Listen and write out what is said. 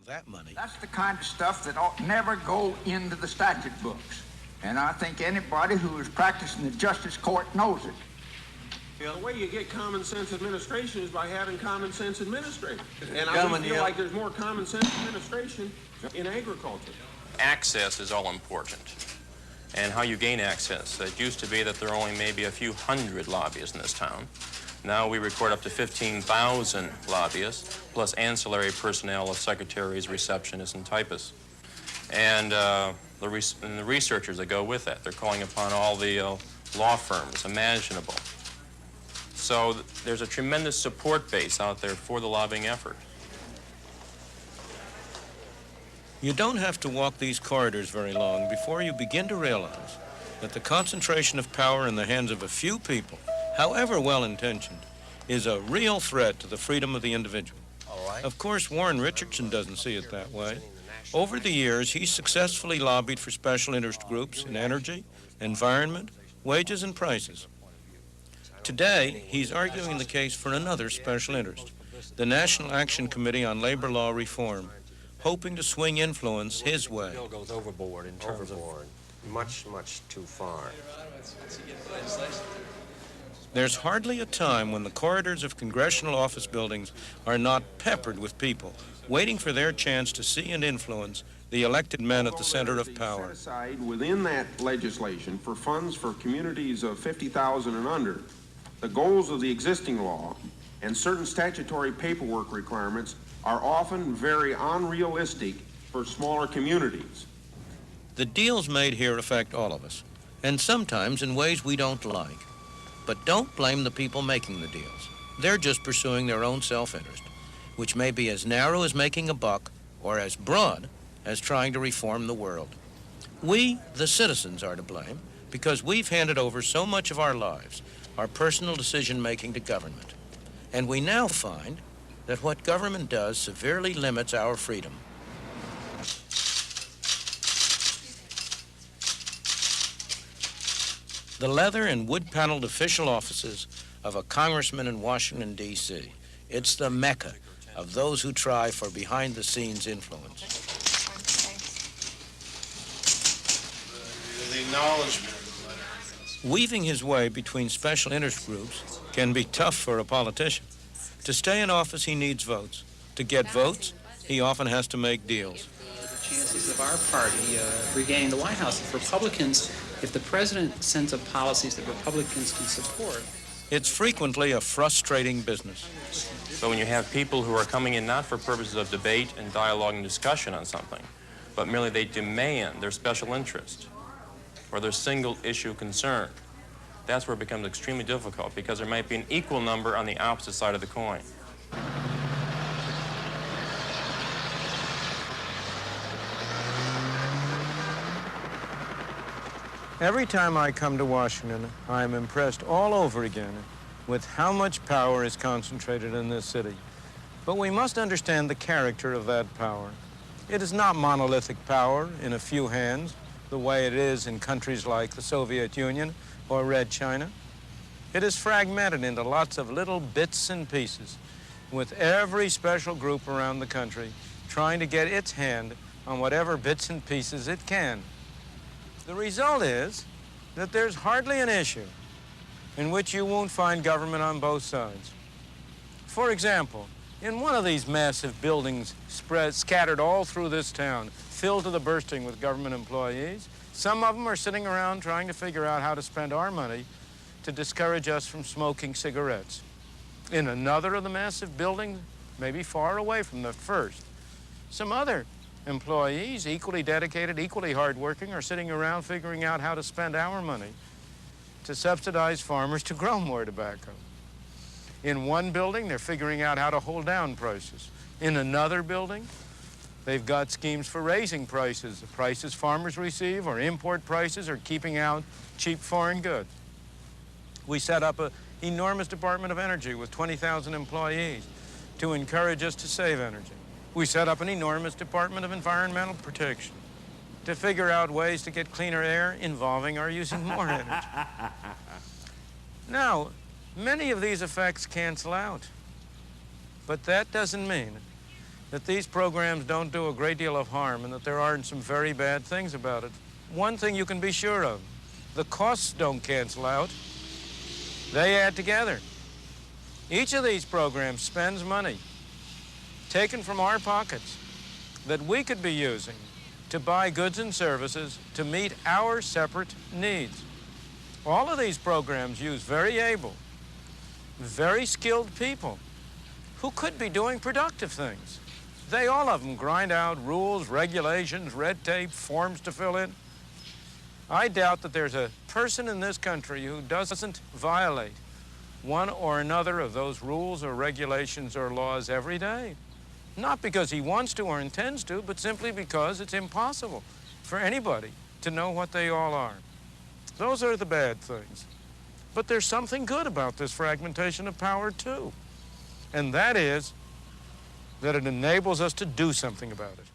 that money. That's the kind of stuff that ought never go into the statute books. And I think anybody who is practicing the justice court knows it. The way you get common sense administration is by having common sense administrators. And I feel like there's more common sense administration in agriculture. Access is all important. And how you gain access. It used to be that there are only maybe a few hundred lobbyists in this town. Now we record up to 15,000 lobbyists, plus ancillary personnel of secretaries, receptionists, and typists. And the researchers that go with that. They're calling upon all the law firms imaginable. So there's a tremendous support base out there for the lobbying effort. You don't have to walk these corridors very long before you begin to realize that the concentration of power in the hands of a few people, however well-intentioned, is a real threat to the freedom of the individual. Of course, Warren Richardson doesn't see it that way. Over the years, he's successfully lobbied for special interest groups in energy, environment, wages, and prices. Today, he's arguing the case for another special interest, the National Action Committee on Labor Law Reform, hoping to swing influence his way. The bill goes overboard in terms of much, much too far. There's hardly a time when the corridors of congressional office buildings are not peppered with people waiting for their chance to see and influence the elected men at the center of power. Set aside within that legislation for funds for communities of 50,000 and under, the goals of the existing law and certain statutory paperwork requirements are often very unrealistic for smaller communities. The deals made here affect all of us, and sometimes in ways we don't like. But don't blame the people making the deals. They're just pursuing their own self-interest, which may be as narrow as making a buck or as broad as trying to reform the world. We, the citizens, are to blame because we've handed over so much of our lives, our personal decision-making to government. And we now find that what government does severely limits our freedom. The leather and wood-paneled official offices of a congressman in Washington, D.C. It's the mecca of those who try for behind-the-scenes influence. The acknowledgement. Weaving his way between special interest groups can be tough for a politician. To stay in office, he needs votes. To get votes, he often has to make deals. The chances of our party regaining the White House, if Republicans, if the president sends up policies that Republicans can support. It's frequently a frustrating business. So when you have people who are coming in not for purposes of debate and dialogue and discussion on something, but merely they demand their special interest or their single issue concern, that's where it becomes extremely difficult because there might be an equal number on the opposite side of the coin. Every time I come to Washington, I'm impressed all over again with how much power is concentrated in this city. But we must understand the character of that power. It is not monolithic power in a few hands, the way it is in countries like the Soviet Union or Red China. It is fragmented into lots of little bits and pieces, with every special group around the country trying to get its hand on whatever bits and pieces it can. The result is that there's hardly an issue in which you won't find government on both sides. For example, in one of these massive buildings scattered all through this town, filled to the bursting with government employees, some of them are sitting around trying to figure out how to spend our money to discourage us from smoking cigarettes. In another of the massive buildings, maybe far away from the first, some other employees, equally dedicated, equally hardworking, are sitting around figuring out how to spend our money to subsidize farmers to grow more tobacco. In one building, they're figuring out how to hold down prices. In another building, they've got schemes for raising prices, the prices farmers receive, or import prices, or keeping out cheap foreign goods. We set up an enormous Department of Energy with 20,000 employees to encourage us to save energy. We set up an enormous Department of Environmental Protection to figure out ways to get cleaner air involving our using more energy. Now, many of these effects cancel out, but that doesn't mean that these programs don't do a great deal of harm and that there aren't some very bad things about it. One thing you can be sure of, the costs don't cancel out. They add together. Each of these programs spends money taken from our pockets that we could be using to buy goods and services to meet our separate needs. All of these programs use very able, very skilled people who could be doing productive things. They, all of them, grind out rules, regulations, red tape, forms to fill in. I doubt that there's a person in this country who doesn't violate one or another of those rules or regulations or laws every day. Not because he wants to or intends to, but simply because it's impossible for anybody to know what they all are. Those are the bad things. But there's something good about this fragmentation of power, too. And that is that it enables us to do something about it.